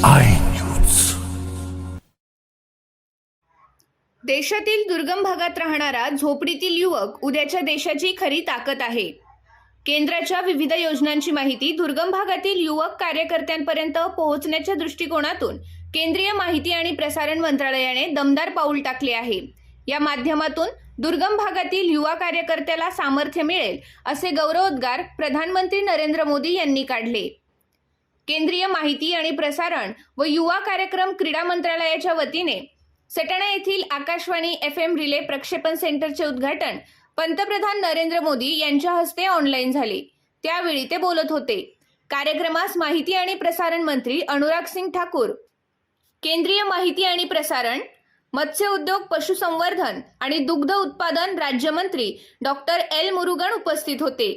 I news. देशातील दुर्गम भागात राहणारा झोपडीतील युवक उद्याच्या देशाची खरी ताकद आहे. केंद्राच्या विविध योजनांची माहिती दुर्गम भागातील युवक कार्यकर्त्यांपर्यंत पोहोचण्याच्या दृष्टिकोनातून केंद्रीय माहिती आणि प्रसारण मंत्रालयाने दमदार पाऊल टाकले आहे. या माध्यमातून दुर्गम भागातील युवा कार्यकर्त्याला सामर्थ्य मिळेल असे गौरवोद्गार प्रधानमंत्री नरेंद्र मोदी यांनी काढले. केंद्रीय माहिती आणि प्रसारण व युवा कार्यक्रम क्रीडा मंत्रालयाच्या वतीने सटाणा येथील आकाशवाणी FM रिले प्रक्षेपण सेंटरचे उद्घाटन पंतप्रधान नरेंद्र मोदी यांच्या हस्ते ऑनलाईन झाले. त्यावेळी ते बोलत होते. कार्यक्रमास माहिती आणि प्रसारण मंत्री अनुराग सिंग ठाकूर, केंद्रीय माहिती आणि प्रसारण, मत्स्य उद्योग, पशुसंवर्धन आणि दुग्ध उत्पादन राज्यमंत्री डॉक्टर L. मुरुगन उपस्थित होते.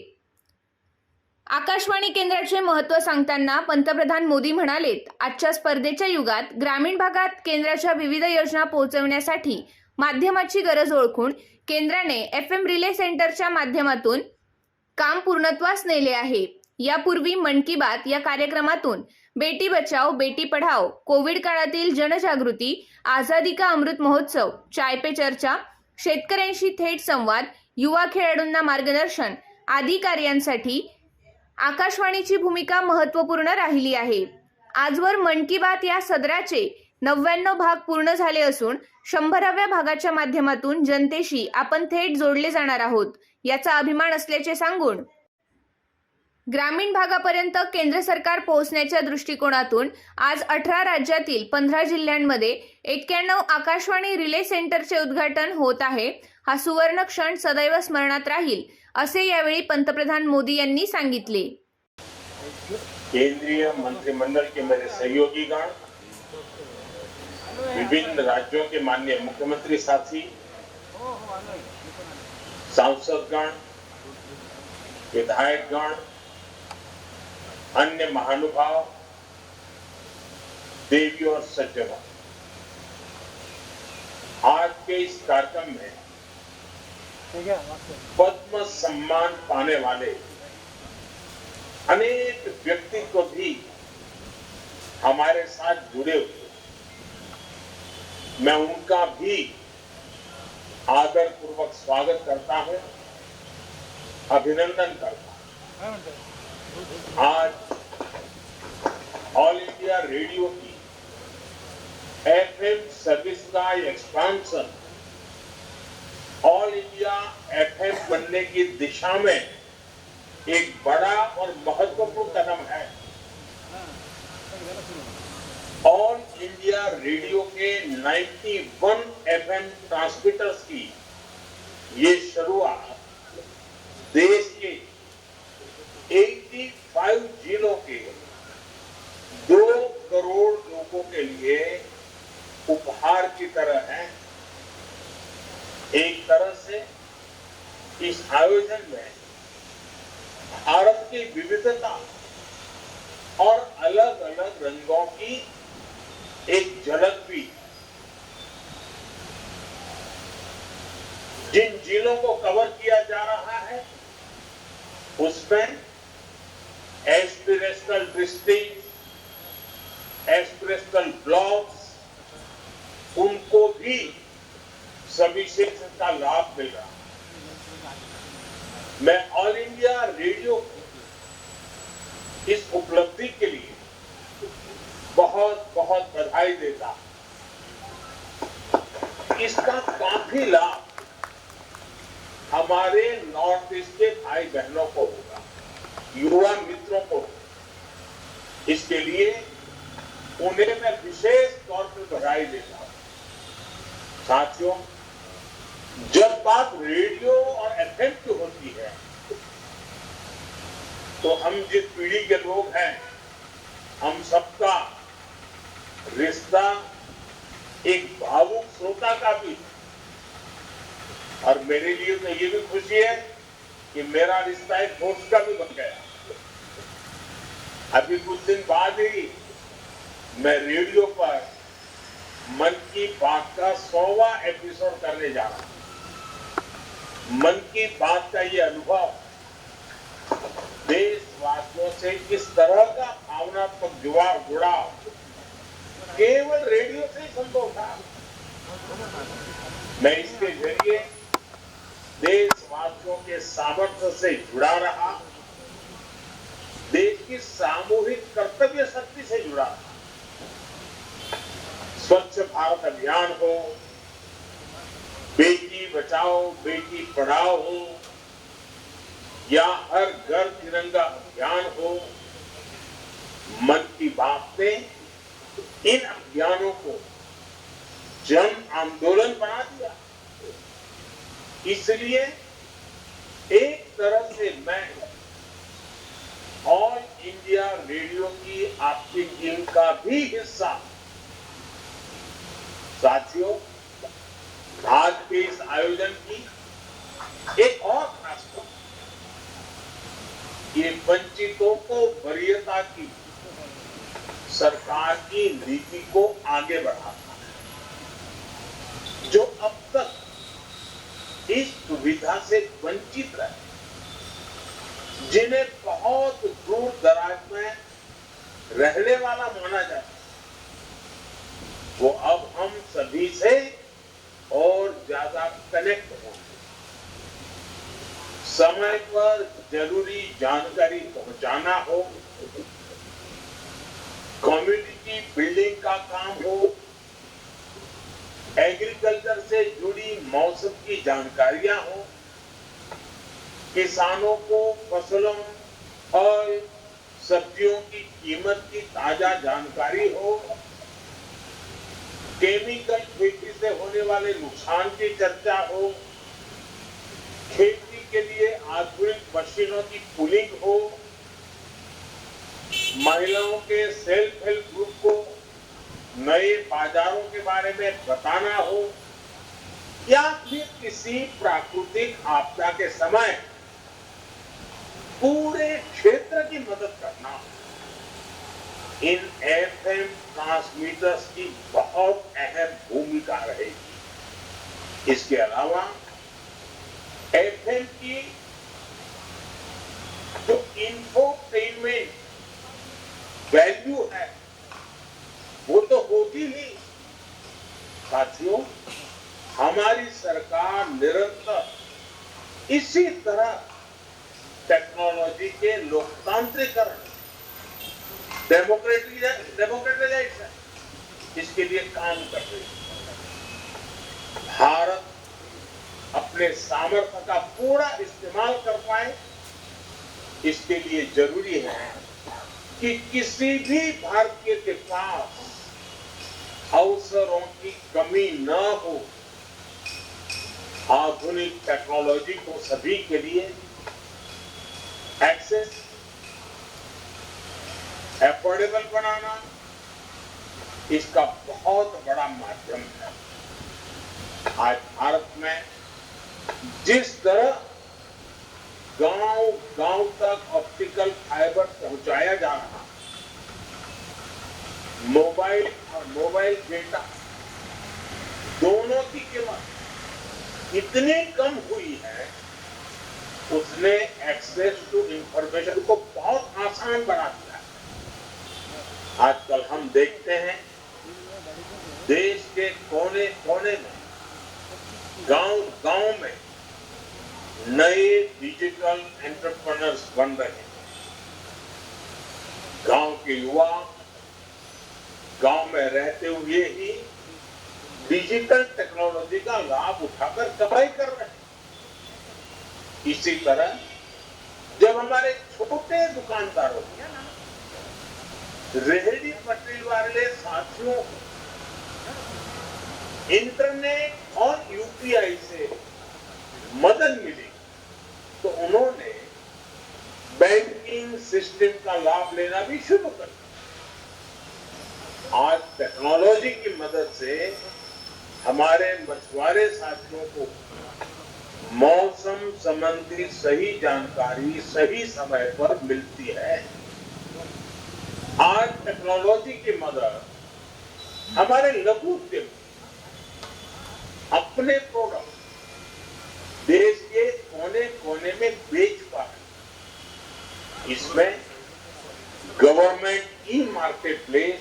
आकाशवाणी केंद्राचे महत्त्व सांगताना पंतप्रधान मोदी म्हणालेत, आजच्या स्पर्धेच्या युगात ग्रामीण भागात केंद्राच्या विविध योजना पोहोचवण्यासाठी माध्यमाची गरज ओळखून केंद्राने FM रिले सेंटरच्या माध्यमातून काम पूर्णत्वास नेले आहे. यापूर्वी मन की बात या कार्यक्रमातून बेटी बचाओ बेटी पढाओ, कोविड काळातील जनजागृती, आझादी का अमृत महोत्सव, चाय पे चर्चा, शेतकऱ्यांशी थेट संवाद, युवा खेळाडूंना मार्गदर्शन आदी कार्यांसाठी आकाशवाणीची भूमिका महत्त्वपूर्ण राहिली आहे. आजवर मन की बात या सदराचे 99 भाग पूर्ण झाले असून 100व्या भागाच्या माध्यमातून जनतेशी आपण थेट जोडले जाणार आहोत, याचा अभिमान असल्याचे सांगून ग्रामीण भागापर्यंत केंद्र सरकार पोहोचण्याच्या दृष्टिकोनातून आज 18 राज्यातील 15 जिल्ह्यांमध्ये 91 आकाशवाणी रिले सेंटरचे उद्घाटन होत आहे. हा सुवर्ण क्षण सदैव स्मरणात राहील असे यावेळी पंतप्रधान मोदी यांनी सांगितले. केंद्रीय मंत्रिमंडल के मेरे सहयोगीगण, विभिन्न राज्यों के माननीय मुख्यमंत्री साथी, सांसदगण, विधायकगण, अन्य महानुभाव, देवी और सज्जनों, आज के इस कार्यक्रम में पद्म सम्मान पाने वाले अनेक व्यक्तित्व भी हमारे साथ जुड़े हुए, मैं उनका भी आदर पूर्वक स्वागत करता हूं, अभिनंदन करता हूं. आज ऑल इंडिया रेडियो की FM सर्विस का एक्सपांशन ऑल इंडिया FM बनने की दिशा में एक बड़ा और महत्वपूर्ण कदम है. ऑल इंडिया रेडियो के 91 FM ट्रांसमीटर्स की ये शुरुआत देश के 85 जिलों के 2 करोड़ लोगों के लिए उपहार की तरह है. एक तरह से इस आयोजन में भारत की विविधता और अलग अलग रंगों की एक झलक भी. जिन जिलों को कवर किया जा रहा है उसमें एस्पिरेशनल डिस्ट्रिक्ट, एस्पिरेशनल ब्लॉक्स, उनको भी सविशेष का लाभ मिल रहा. मैं ऑल इंडिया रेडियो की इस उपलब्धि के लिए बहुत बहुत बधाई देता हूं. इसका काफी लाभ हमारे नॉर्थ ईस्ट के भाई बहनों को होगा, युवा मित्रों को. इसके लिए उन्हें मैं विशेष तौर पर बधाई देता हूं. साथियों, जब बात रेडियो और FM की होती है तो हम जिस पीढ़ी के लोग हैं, हम सबका रिश्ता एक भावुक श्रोता का भी. और मेरे लिए तो ये भी खुशी है कि मेरा रिश्ता एक दोस्त का भी बन गया. अभी कुछ दिन बाद ही मैं रेडियो पर मन की बात का 100वां एपिसोड करने जा रहा हूं. मन की बात का ये अनुभव देशवासियों से किस तरह का भावनात्मक जुड़ाव केवल रेडियो से ही संभव था। मैं इसके जरिए देशवासियों के सामर्थ्य से जुड़ा रहा, देश की सामूहिक कर्तव्य शक्ति से जुड़ा रहा। स्वच्छ भारत अभियान हो, बेटी बचाओ बेटी पढ़ाओ हो, या हर घर तिरंगा अभियान हो, मन की बात ने इन अभियानों को जन आंदोलन बना दिया। इसलिए एक तरह से मैं ऑल इंडिया रेडियो की आपकी टीम का भी हिस्सा। साथियों, आज के इस आयोजन की एक और खास बात, ये वंचितों को वरीयता की सरकार की नीति को आगे बढ़ाता है। जो अब तक इस सुविधा से वंचित रहे, जिन्हें बहुत दूर दराज में रहने वाला माना जाता है, वो अब हम सभी से और ज्यादा कनेक्ट होंगे। समय पर जरूरी जानकारी पहुंचाना हो, कम्युनिटी बिल्डिंग का काम हो, एग्रीकल्चर से जुड़ी मौसम की जानकारियां हो, किसानों को फसलों और सब्जियों की कीमत की ताजा जानकारी हो, केमिकल खेती से होने वाले नुकसान की चर्चा हो, खेती के लिए आधुनिक मशीनों की पुलिंग हो, महिलाओं के सेल्फ हेल्प ग्रुप को नए बाजारों के बारे में बताना हो, या फिर किसी प्राकृतिक आपदा के समय पूरे क्षेत्र की मदद करना हो, इन एफएम ट्रांसमीटर्स की बहुत अहम भूमिका रहेगी। इसके अलावा एफएम की जो इंफोटेनमेंट वैल्यू है वो तो होती ही। साथियों, हमारी सरकार निरंतर इसी तरह टेक्नोलॉजी के लोकतांत्रिकरण, डेमोक्रेटाइजेशन, इसके लिए काम कर रही है। भारत अपने सामर्थ्य का पूरा इस्तेमाल कर पाए, इसके लिए जरूरी है कि किसी भी भारतीय के पास अवसरों की कमी न हो। आधुनिक टेक्नोलॉजी को सभी के लिए एक्सेस, एफोर्डेबल बनाना इसका बहुत बड़ा माध्यम है। आज भारत में जिस तरह गांव तक ऑप्टिकल फाइबर पहुंचाया जा रहा, मोबाइल और मोबाइल डेटा दोनों की कीमत इतनी कम हुई है, उसने एक्सेस टू इंफॉर्मेशन को बहुत आसान बना दिया है। आजकल हम देखते हैं देश के कोने कोने में, गांव में नए डिजिटल एंटरप्रेन्योर्स बन रहे हैं। गांव के युवा गांव में रहते हुए ही डिजिटल टेक्नोलॉजी का लाभ उठाकर कमाई कर रहे हैं। इसी तरह जब हमारे छोटे दुकानदारों, रेहड़ी पटरी वाले साथियों इंटरनेट और यूपीआई से मदद मिली, तो उन्होंने बैंकिंग सिस्टम का लाभ लेना भी शुरू कर दिया। आज टेक्नोलॉजी की मदद से हमारे मछुआरे साथियों को मौसम संबंधी सही जानकारी सही समय पर मिलती है। आज टेक्नोलॉजी की मदद हमारे लघु उद्यम अपने प्रोडक्ट देश के कोने कोने में बेच पा रहे। इसमें गवर्नमेंट ई मार्केट प्लेस,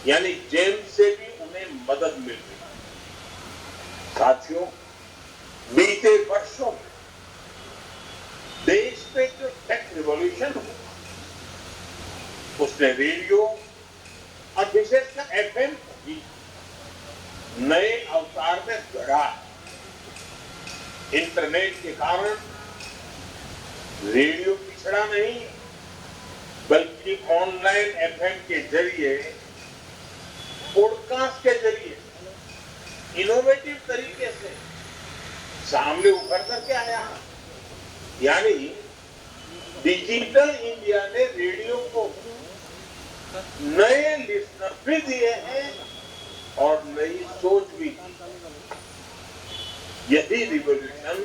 यानी जेल से भी उन्हें मदद मिल रही है। साथियों, बीते वर्षों में देश में जो टेक रिवॉल्यूशन हुआ, उसने रेडियो और विशेषकर एफएम को भी नए अवतार में गढ़ा। इंटरनेट के कारण रेडियो पिछड़ा नहीं, बल्कि ऑनलाइन एफएम के जरिए, पॉडकास्ट के जरिए इनोवेटिव तरीके से सामने उभर करके आया। यानी डिजिटल इंडिया ने रेडियो को नए लिसनर भी दिए हैं और नई सोच भी दी। यही रिवॉल्यूशन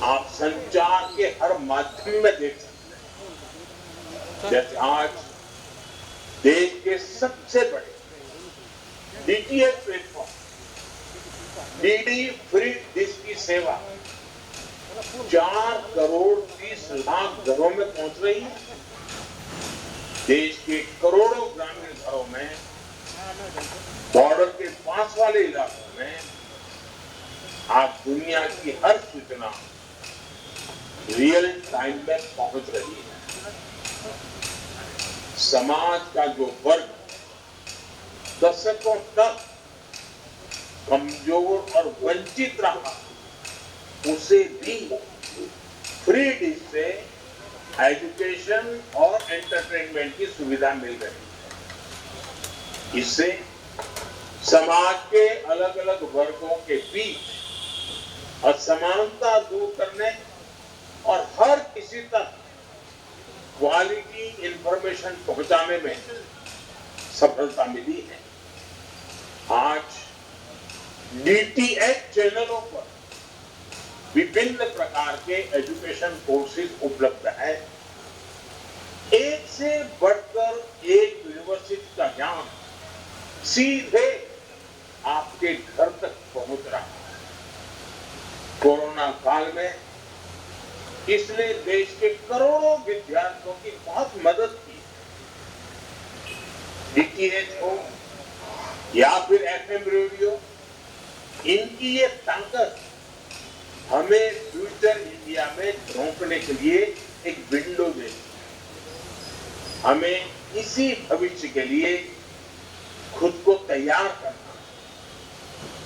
आप संचार के हर माध्यम में देख सकते हैं। जैसे आज देश के सबसे बड़े DTH platform DD free dish की सेवा 4 करोड़ 30 लाख घरों में पहुंच रही है। देश के करोड़ों ग्रामीण घरों में, बॉर्डर के पास वाले इलाकों में आज दुनिया की हर सूचना रियल टाइम में पहुंच रही है। समाज का जो वर्ग दशकों तक कमजोर और वंचित रहा, उसे भी फ्री डिश से एजुकेशन और एंटरटेनमेंट की सुविधा मिल रही है। इससे समाज के अलग अलग वर्गों के बीच असमानता दूर करने और हर किसी तक क्वालिटी इंफॉर्मेशन पहुंचाने में सफलता मिली है। आज डीटीएच चैनलों पर विभिन्न प्रकार के एजुकेशन कोर्सेज उपलब्ध है। एक से बढ़कर एक यूनिवर्सिटी का ज्ञान सीधे आपके घर तक पहुंच रहा है। कोरोना काल में इसने देश के करोड़ों विद्यार्थियों की बहुत मदद की। डीटीएच हो या फिर एफएम रेडियो, इनकी ये ताकत हमें फ्यूचर इंडिया में झोंकने के लिए एक विंडो देती है। हमें इसी भविष्य के लिए खुद को तैयार करना।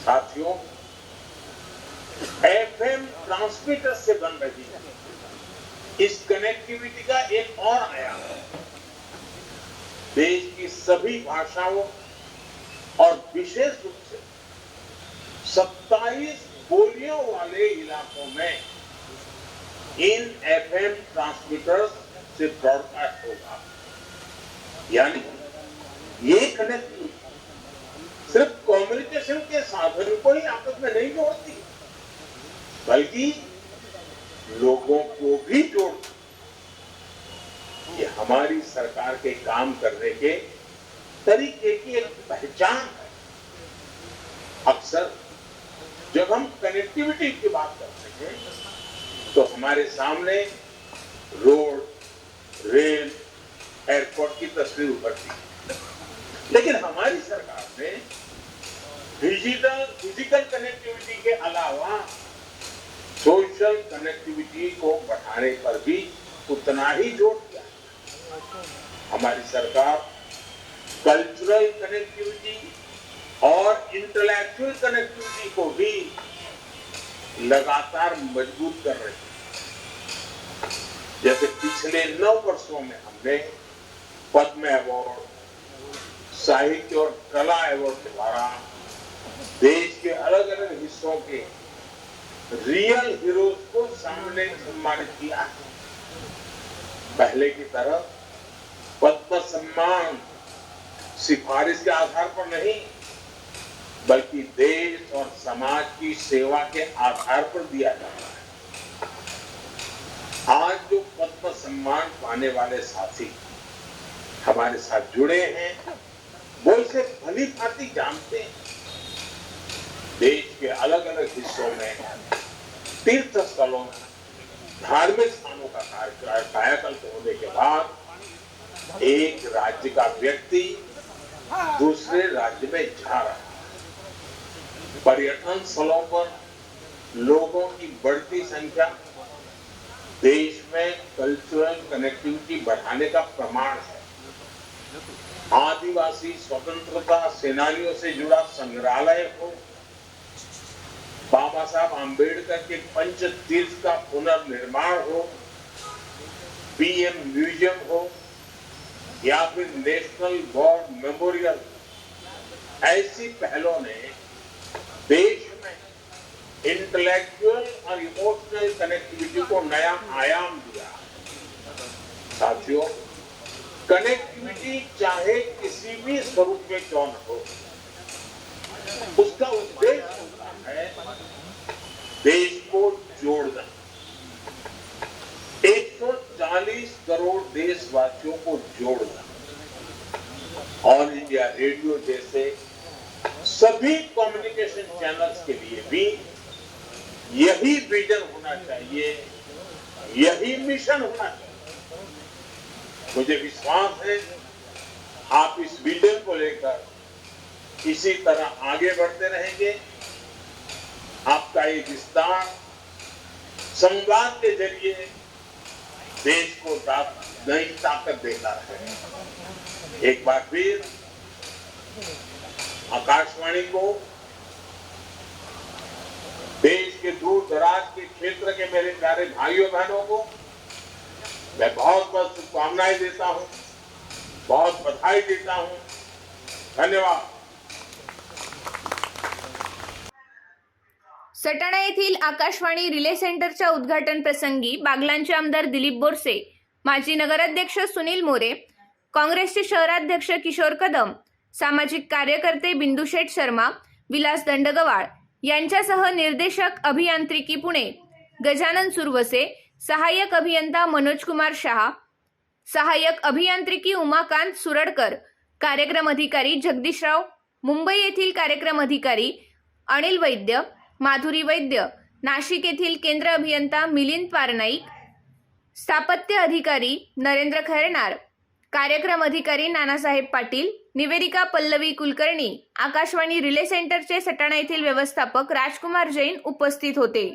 साथियों, एफएम ट्रांसमीटर से बन रही है इस कनेक्टिविटी का एक और आयाम है। देश की सभी भाषाओं और विशेष रूप से 27 बोलियों वाले इलाकों में इन एफएम ट्रांसमीटर्स से ब्रॉडकास्ट होगा। यानी ये कनेक्टिविटी सिर्फ कम्युनिकेशन के साधन को ही आपस में नहीं जोड़ती, बल्कि लोगों को भी जोड़ती। ये हमारी सरकार के काम करने के तरीके की एक पहचान है। अक्सर जब हम कनेक्टिविटी की बात करते हैं तो हमारे सामने रोड, रेल, एयरपोर्ट की तस्वीर उभरती है। लेकिन हमारी सरकार ने फिजिकल कनेक्टिविटी के अलावा सोशल कनेक्टिविटी को बढ़ाने पर भी उतना ही जोर दिया। हमारी सरकार कल्चरल कनेक्टिविटी और इंटेलेक्चुअल कनेक्टिविटी को भी लगातार मजबूत कर रही है। जैसे पिछले 9 वर्षों में हमने पद्म अवार्ड, साहित्य और कला अवार्ड के द्वारा देश के अलग अलग हिस्सों के रियल हीरोज को सामने सम्मानित किया। पहले की तरह पद्म सम्मान सिफारिश के आधार पर नहीं, बल्कि देश और समाज की सेवा के आधार पर दिया जाता है। आज जो पद्म सम्मान पाने वाले साथी हमारे साथ जुड़े हैं, वो इसे भली भांति जानते हैं। देश के अलग अलग हिस्सों में तीर्थ स्थलों, धार्मिक स्थानों का कायाकल्प होने के बाद एक राज्य का व्यक्ति दूसरे राज्य में जा रहा है। पर्यटन स्थलों पर लोगों की बढ़ती संख्या देश में कल्चरल कनेक्टिविटी बढ़ाने का प्रमाण है। आदिवासी स्वतंत्रता सेनानियों से जुड़ा संग्रहालय हो, बाबा साहब आम्बेडकर के पंच तीर्थ का पुनर्निर्माण हो, पीएम म्यूजियम हो या फिर नेशनल वॉर मेमोरियल, ऐसी पहलों ने देश में इंटेलेक्चुअल और इमोशनल कनेक्टिविटी को नया आयाम दिया। साथियों, कनेक्टिविटी चाहे किसी भी स्वरूप में क्यों न हो, उसका उद्देश्य होता है देश को जोड़ना। 140 करोड़ देशवासियों को जोड़ना। ऑल इंडिया रेडियो जैसे सभी कम्युनिकेशन चैनल्स के लिए भी यही विजन होना चाहिए, यही मिशन होना चाहिए। मुझे विश्वास है आप इस विजन को लेकर इसी तरह आगे बढ़ते रहेंगे। आपका ये विस्तार संवाद के जरिए देश को नई ताकत देता है। एक बार फिर आकाशवाणी को, देश के दूर दराज के क्षेत्र के मेरे प्यारे भाइयों बहनों को मैं बहुत बहुत शुभकामनाएं देता हूं, बहुत बधाई देता हूं। धन्यवाद। सटाणा येथील आकाशवाणी रिले सेंटरच्या उद्घाटन प्रसंगी बागलांचे आमदार दिलीप बोरसे, माजी नगराध्यक्ष सुनील मोरे, काँग्रेसचे शहराध्यक्ष किशोर कदम, सामाजिक कार्यकर्ते बिंदुशेठ शर्मा, विलास दंडगवाळ यांच्यासह निर्देशक अभियांत्रिकी पुणे गजानन सुरवसे, सहाय्यक अभियंता मनोज कुमार शहा, सहाय्यक अभियांत्रिकी उमाकांत सुरडकर, कार्यक्रम अधिकारी जगदीशराव, मुंबई येथील कार्यक्रम अधिकारी अनिल वैद्य, माधुरी वैद्य, नाशिक येथील केंद्र अभियंता मिलिंद पारनाईक, स्थापत्य अधिकारी नरेंद्र खैरनार, कार्यक्रम अधिकारी नानासाहेब पाटील, निवेदिका पल्लवी कुलकर्णी, आकाशवाणी रिले सेंटरचे सटाणा येथील व्यवस्थापक राजकुमार जैन उपस्थित होते।